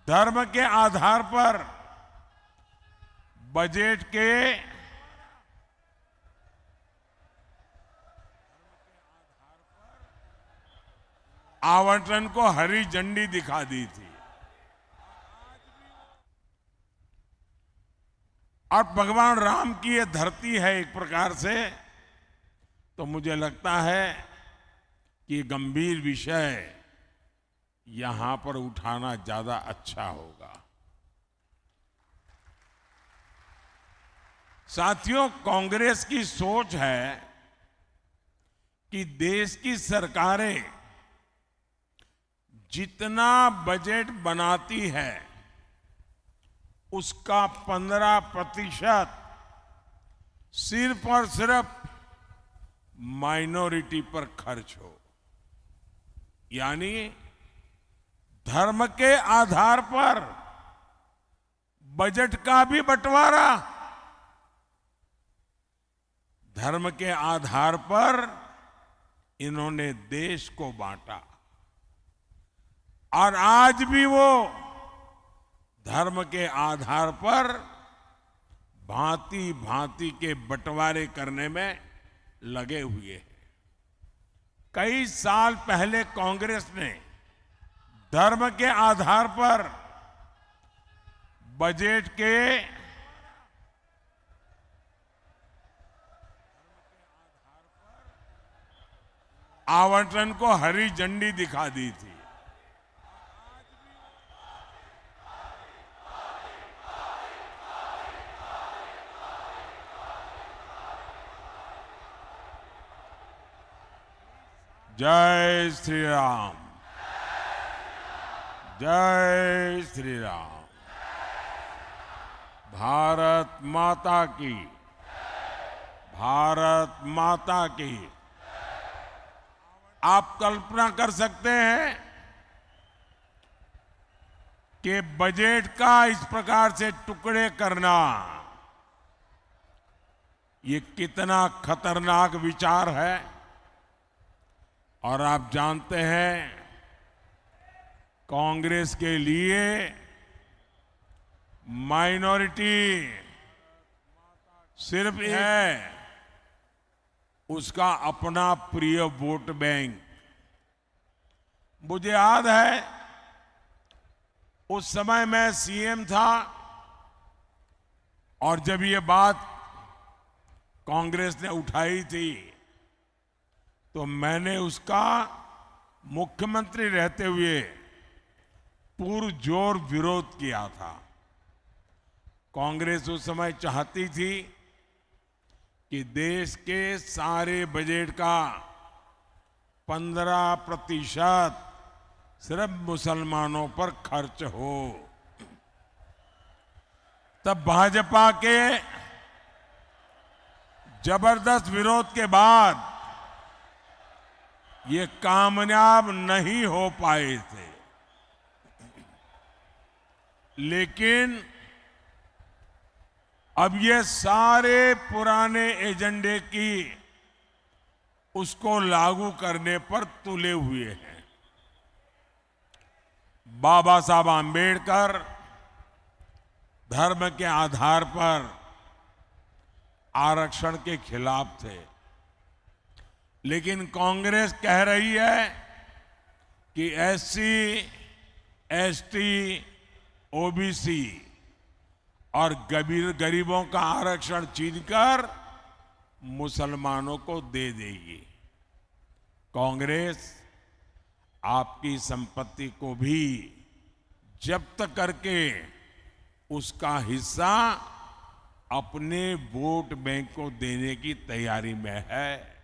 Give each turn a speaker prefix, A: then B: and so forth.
A: धर्म के आधार पर बजट के आवंटन को हरी झंडी दिखा दी थी और भगवान राम की ये धरती है एक प्रकार से, तो मुझे लगता है कि ये गंभीर विषय यहां पर उठाना ज्यादा अच्छा होगा। साथियों, कांग्रेस की सोच है कि देश की सरकारें जितना बजट बनाती है उसका 15% सिर्फ और सिर्फ माइनॉरिटी पर खर्च हो, यानी धर्म के आधार पर बजट का भी बंटवारा, धर्म के आधार पर इन्होंने देश को बांटा और आज भी वो धर्म के आधार पर भांति भांति के बंटवारे करने में लगे हुए हैं। कई साल पहले कांग्रेस ने धर्म के आधार पर बजट के आवंटन को हरी झंडी दिखा दी थी। जय श्री राम, जय श्री राम। भारत माता की, भारत माता की। आप कल्पना कर सकते हैं कि बजट का इस प्रकार से टुकड़े करना ये कितना खतरनाक विचार है। और आप जानते हैं कांग्रेस के लिए माइनॉरिटी सिर्फ है उसका अपना प्रिय वोट बैंक। मुझे याद है उस समय मैं सीएम था और जब ये बात कांग्रेस ने उठाई थी तो मैंने उसका मुख्यमंत्री रहते हुए पुरजोर विरोध किया था। कांग्रेस उस समय चाहती थी कि देश के सारे बजट का 15% सिर्फ मुसलमानों पर खर्च हो। तब भाजपा के जबरदस्त विरोध के बाद ये कामयाब नहीं हो पाए थे, लेकिन अब ये सारे पुराने एजेंडे की उसको लागू करने पर तुले हुए हैं। बाबा साहब आम्बेडकर धर्म के आधार पर आरक्षण के खिलाफ थे, लेकिन कांग्रेस कह रही है कि एससी, एसटी, ओबीसी और गरीबों का आरक्षण छीनकर मुसलमानों को दे देगी। कांग्रेस आपकी संपत्ति को भी जब्त करके उसका हिस्सा अपने वोट बैंक को देने की तैयारी में है।